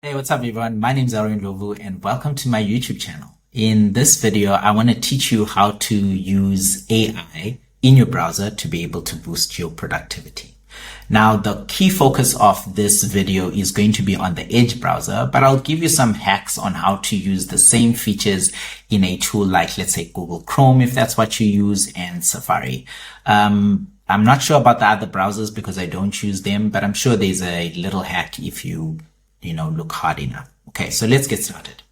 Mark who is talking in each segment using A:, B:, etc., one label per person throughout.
A: Hey, what's up everyone? My name is Ndhlovu and welcome to my YouTube channel. In this video, I want to teach you how to use AI in your browser to be able to boost your productivity. Now, the key focus of this video is going to be on the Edge browser, but I'll give you some hacks on how to use the same features in a tool like, let's say, Google Chrome, if that's what you use, and Safari. I'm not sure about the other browsers because I don't use them, but I'm sure there's a little hack if you look hard enough. Okay, so let's get started.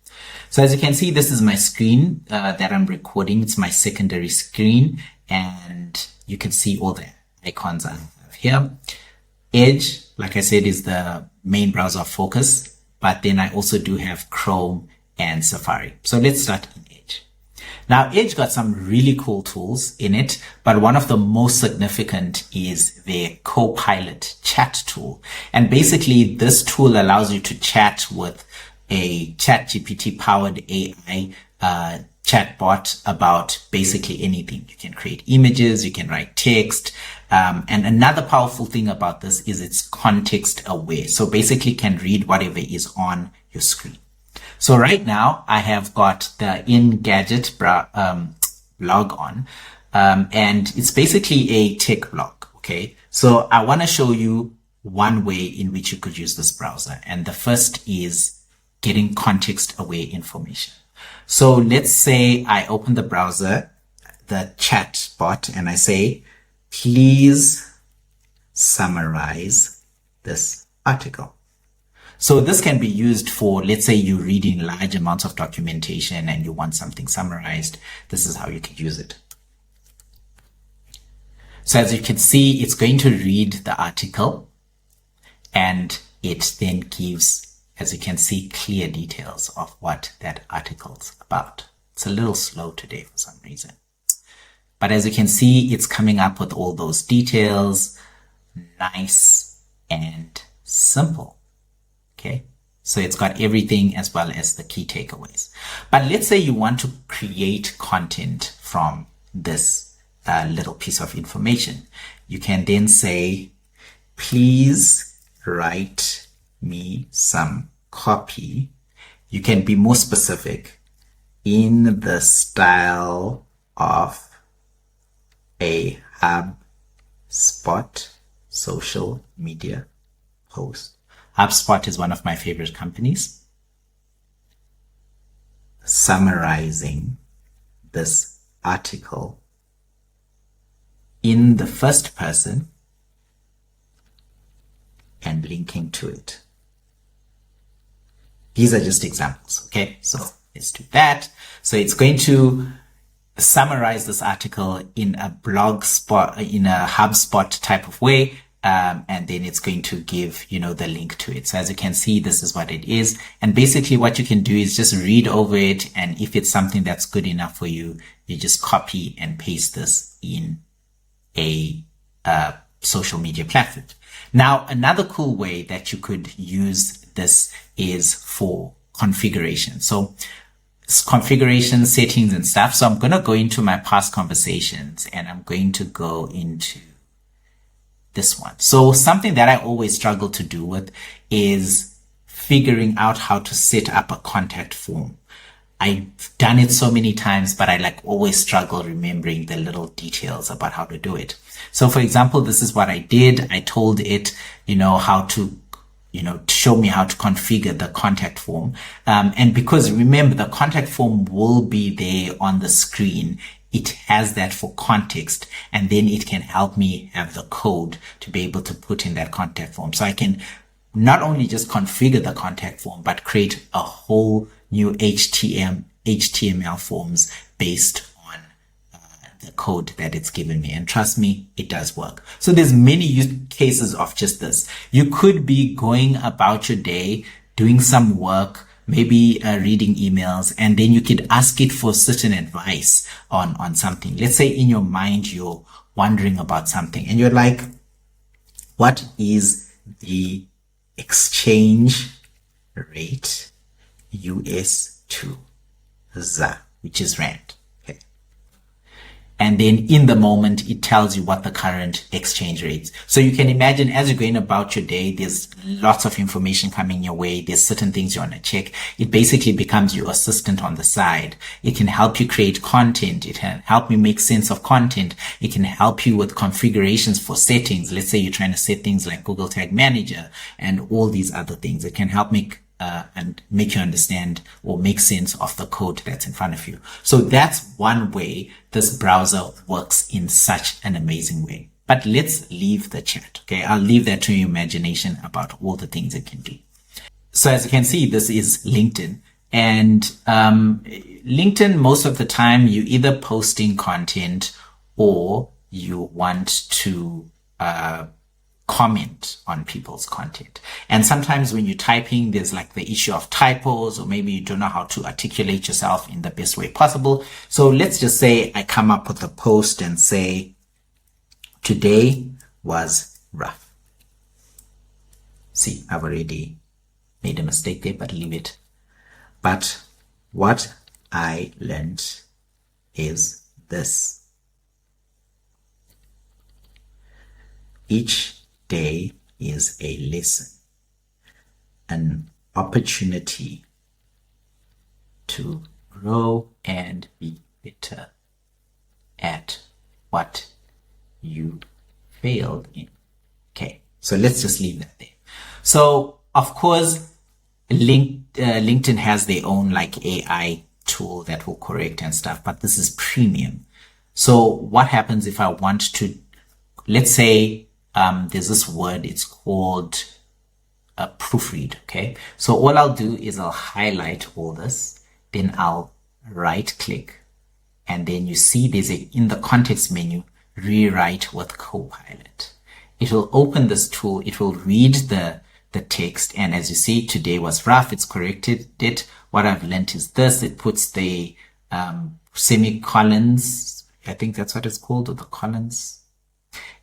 A: So as you can see, this is my screen that I'm recording. It's my secondary screen, and you can see all the icons I have here. Edge, like I said, is the main browser of focus, but then I also do have Chrome and Safari. So let's start in Edge. Now, Edge got some really cool tools in it, but one of the most significant is their Copilot chat tool. And basically, this tool allows you to chat with a ChatGPT powered AI chatbot about basically anything. You can create images, you can write text. And another powerful thing about this is it's context aware. So basically can read whatever is on your screen. So right now I have got the Engadget blog on, and it's basically a tech blog. Okay. So I want to show you one way in which you could use this browser. And the first is getting context aware information. So let's say I open the browser, the chat bot, and I say, please summarize this article. So this can be used for, let's say you're reading large amounts of documentation and you want something summarized. This is how you could use it. So as you can see, it's going to read the article and it then gives, as you can see, clear details of what that article's about. It's a little slow today for some reason. But as you can see, it's coming up with all those details, nice and simple. Okay, so it's got everything as well as the key takeaways. But let's say you want to create content from this little piece of information. You can then say, please write me some copy. You can be more specific in the style of a HubSpot social media post. HubSpot is one of my favorite companies. Summarizing this article in the first person and linking to it. These are just examples. Okay, so let's do that. So it's going to summarize this article in a blog spot, in a HubSpot type of way. And then it's going to give, the link to it. So as you can see, this is what it is. And basically what you can do is just read over it. And if it's something that's good enough for you, you just copy and paste this in a social media platform. Now, another cool way that you could use this is for configuration. So configuration settings and stuff. So I'm going to go into my past conversations and I'm going to go into this one. So something that I always struggle to do with is figuring out how to set up a contact form. I've done it so many times, but I always struggle remembering the little details about how to do it. So for example, this is what I did. I told it, how to, show me how to configure the contact form. And because remember, the contact form will be there on the screen. It has that for context, and then it can help me have the code to be able to put in that contact form. So I can not only just configure the contact form, but create a whole new HTML forms based on the code that it's given me. And trust me, it does work. So there's many use cases of just this. You could be going about your day, doing some work, maybe reading emails, and then you could ask it for certain advice on something. Let's say in your mind, you're wondering about something and you're like, what is the exchange rate US to ZA, which is Rand? Okay. And then in the moment, it tells you what the current exchange rates. So you can imagine as you're going about your day, there's lots of information coming your way. There's certain things you want to check. It basically becomes your assistant on the side. It can help you create content. It can help you make sense of content. It can help you with configurations for settings. Let's say you're trying to set things like Google Tag Manager and all these other things. It can help and make you understand or make sense of the code that's in front of you. So that's one way this browser works in such an amazing way. But let's leave the chat. Okay. I'll leave that to your imagination about all the things it can do. So as you can see, this is LinkedIn, and LinkedIn, most of the time you either posting content or you want to, comment on people's content. And sometimes when you're typing, there's like the issue of typos, or maybe you don't know how to articulate yourself in the best way possible. So let's just say I come up with a post and say, today was rough. See, I've already made a mistake there, but leave it. But what I learned is this. Each day is a lesson, an opportunity to grow and be better at what you failed in. Okay, so let's just leave that there. So of course, LinkedIn has their own like AI tool that will correct and stuff, but this is premium. So what happens if I want to, let's say, there's this word, it's called a proofread. Okay. So all I'll do is I'll highlight all this, then I'll right click, and then you see there's in the context menu, rewrite with Copilot. It will open this tool. It will read the text. And as you see, today was rough. It's corrected it. What I've learned is this. It puts the, semicolons. I think that's what it's called, or the colons.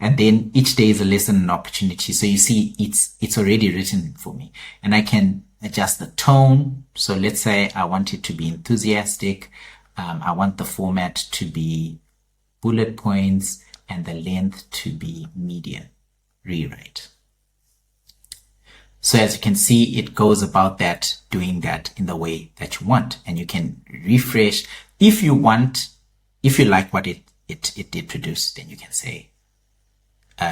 A: And then each day is a lesson and opportunity. So you see, it's already written for me, and I can adjust the tone. So let's say I want it to be enthusiastic. I want the format to be bullet points and the length to be medium. Rewrite. So as you can see, it goes about that, doing that in the way that you want, and you can refresh. If you like what it did produce, then you can say,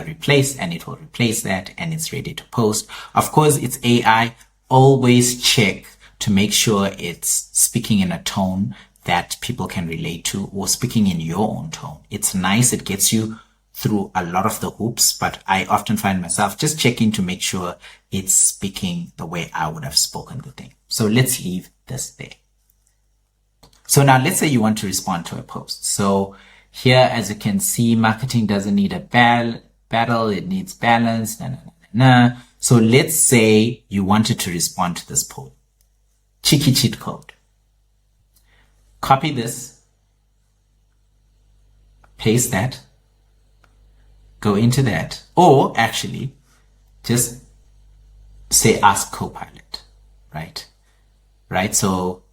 A: replace, and it will replace that, and it's ready to post. Of course, it's AI. Always check to make sure it's speaking in a tone that people can relate to, or speaking in your own tone. It's nice. It gets you through a lot of the hoops, but I often find myself just checking to make sure it's speaking the way I would have spoken the thing. So let's leave this there. So now let's say you want to respond to a post. So here, as you can see, marketing doesn't need a battle, it needs balance. So let's say you wanted to respond to this post. Cheeky cheat code. Copy this, paste that, go into that, or actually just say ask Copilot, right? So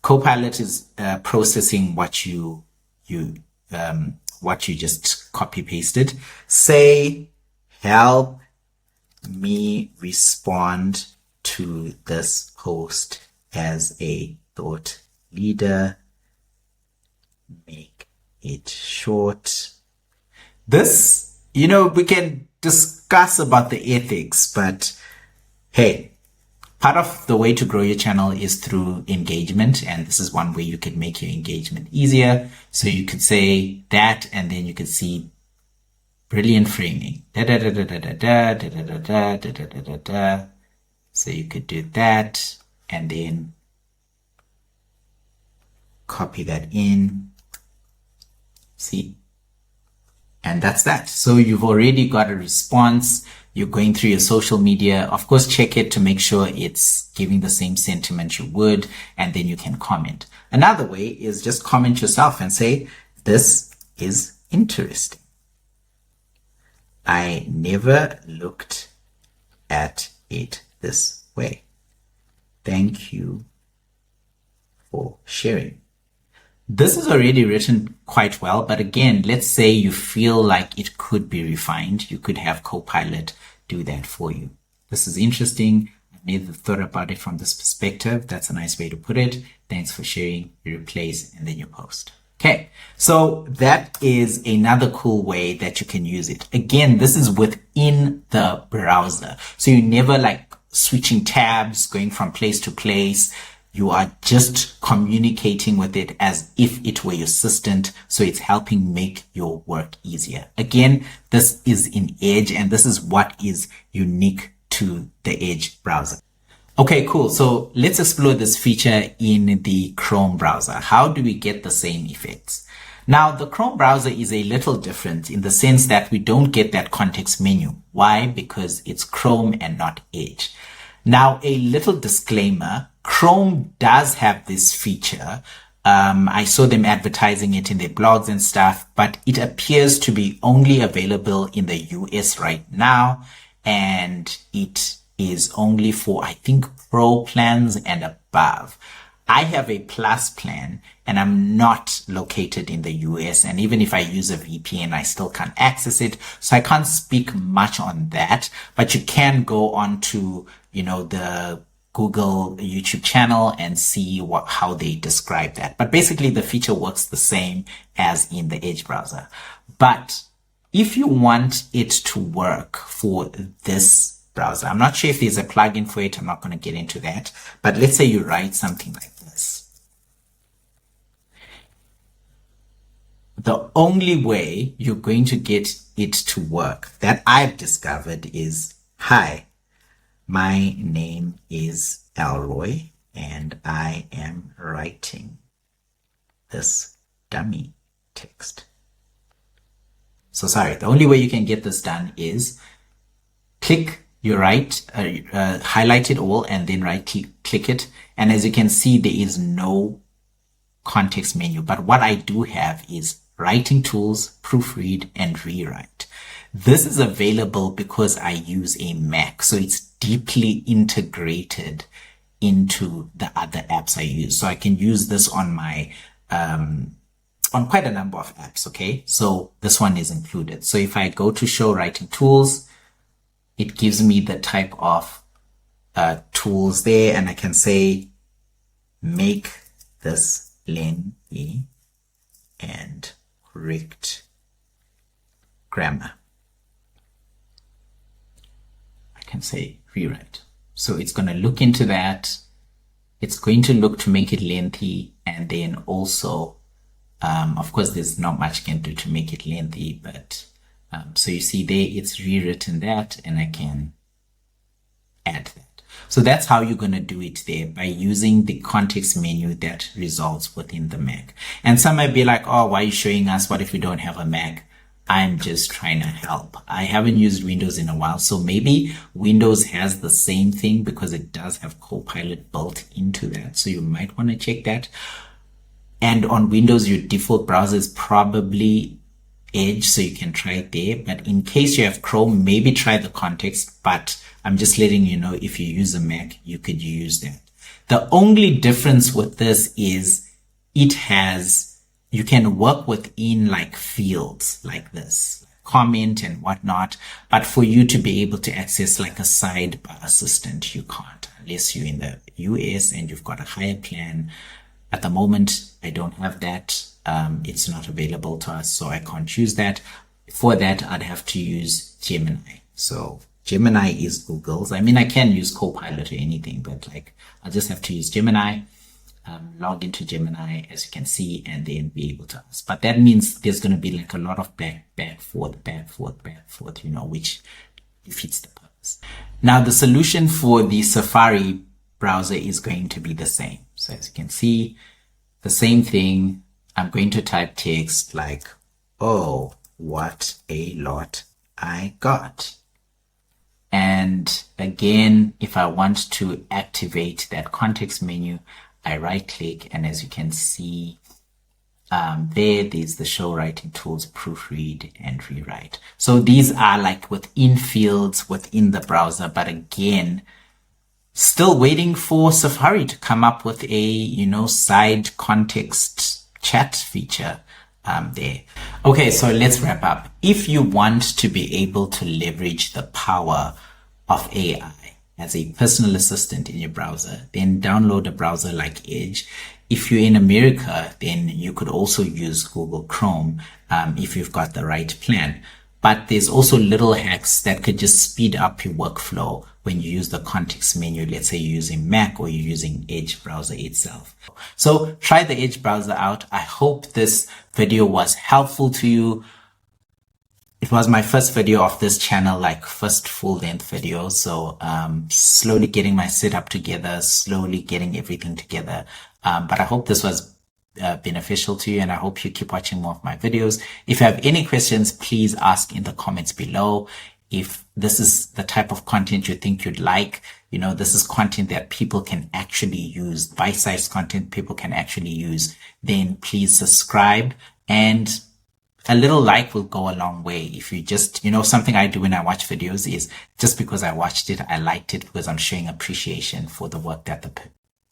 A: Copilot is processing what you just copy pasted. Say, help me respond to this post as a thought leader. Make it short. This, we can discuss about the ethics, but hey, part of the way to grow your channel is through engagement. And this is one way you could make your engagement easier. So you could say that, and then you could see brilliant framing. So you could do that and then copy that in. See? And that's that. So you've already got a response. You're going through your social media. Of course, check it to make sure it's giving the same sentiment you would, and then you can comment. Another way is just comment yourself and say, this is interesting. I never looked at it this way. Thank you for sharing. This is already written quite well, but again, let's say you feel like it could be refined. You could have Copilot do that for you. This is interesting. I never thought about it from this perspective. That's a nice way to put it. Thanks for sharing your replace and then your post. Okay, so that is another cool way that you can use it. Again, this is within the browser. So you never like switching tabs, going from place to place. You are just communicating with it as if it were your assistant. So it's helping make your work easier. Again, this is in Edge, and this is what is unique to the Edge browser. Okay, cool. So let's explore this feature in the Chrome browser. How do we get the same effects? Now, the Chrome browser is a little different in the sense that we don't get that context menu. Why? Because it's Chrome and not Edge. Now, a little disclaimer, Chrome does have this feature. I saw them advertising it in their blogs and stuff, but it appears to be only available in the US right now, and it is only for, I think, Pro plans and above. I have a Plus plan and I'm not located in the US. And even if I use a VPN, I still can't access it. So I can't speak much on that, but you can go on to, the Google YouTube channel and see how they describe that. But basically the feature works the same as in the Edge browser. But if you want it to work for this browser, I'm not sure if there's a plugin for it. I'm not going to get into that. But let's say you write something like this. The only way you're going to get it to work that I've discovered is, hi, my name is Alroy and I am writing this dummy text. So sorry, the only way you can get this done is click your highlight it all and then click it. And as you can see, there is no context menu. But what I do have is writing tools, proofread, and rewrite. This is available because I use a Mac. So it's deeply integrated into the other apps I use. So I can use this on my, on quite a number of apps. Okay. So this one is included. So if I go to show writing tools, it gives me the type of tools there, and I can say, make this lengthy and correct grammar. I can say rewrite. So it's going to look into that. It's going to look to make it lengthy, and then also, of course, there's not much I can do to make it lengthy, but so you see there, it's rewritten that, and I can add that. So that's how you're going to do it there, by using the context menu that results within the Mac. And some might be like, oh, why are you showing us? What if we don't have a Mac? I'm just trying to help. I haven't used Windows in a while, so maybe Windows has the same thing because it does have Copilot built into that. So you might want to check that. And on Windows, your default browser is probably Edge, so you can try it there. But in case you have Chrome, maybe try the context. But I'm just letting you know, if you use a Mac, you could use that. The only difference with this is you can work within like fields like this, comment and whatnot. But for you to be able to access like a sidebar assistant, you can't, unless you're in the US and you've got a higher plan. At the moment, I don't have that. It's not available to us, so I can't use that. For that, I'd have to use Gemini. So Gemini is Google's. I mean, I can use Copilot or anything, but like, I'll just have to use Gemini, log into Gemini, as you can see, and then be able to ask. But that means there's going to be like a lot of back, forth, which defeats the purpose. Now, the solution for the Safari browser is going to be the same. So as you can see, the same thing. I'm going to type text like, oh, what a lot I got. And again, if I want to activate that context menu, I right click, and as you can see, there's the show writing tools, proofread and rewrite. So these are like within fields within the browser, but again, still waiting for Safari to come up with a, side context chat feature there. Okay, so let's wrap up. If you want to be able to leverage the power of AI as a personal assistant in your browser, then download a browser like Edge. If you're in America, then you could also use Google Chrome if you've got the right plan. But there's also little hacks that could just speed up your workflow when you use the context menu. Let's say you're using Mac or you're using Edge browser itself. So try the Edge browser out. I hope this video was helpful to you. It was my first video of this channel, like first full length video. So slowly getting my setup together, slowly getting everything together. But I hope this was beneficial to you, and I hope you keep watching more of my videos. If you have any questions, please ask in the comments below. If this is the type of content you think you'd like, this is content that people can actually use, bite-sized content people can actually use, then please subscribe, and a little like will go a long way. If you just, something I do when I watch videos is just because I watched it, I liked it because I'm showing appreciation for the work that the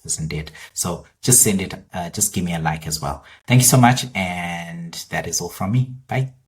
A: person did. So just send it, just give me a like as well. Thank you so much. And that is all from me. Bye.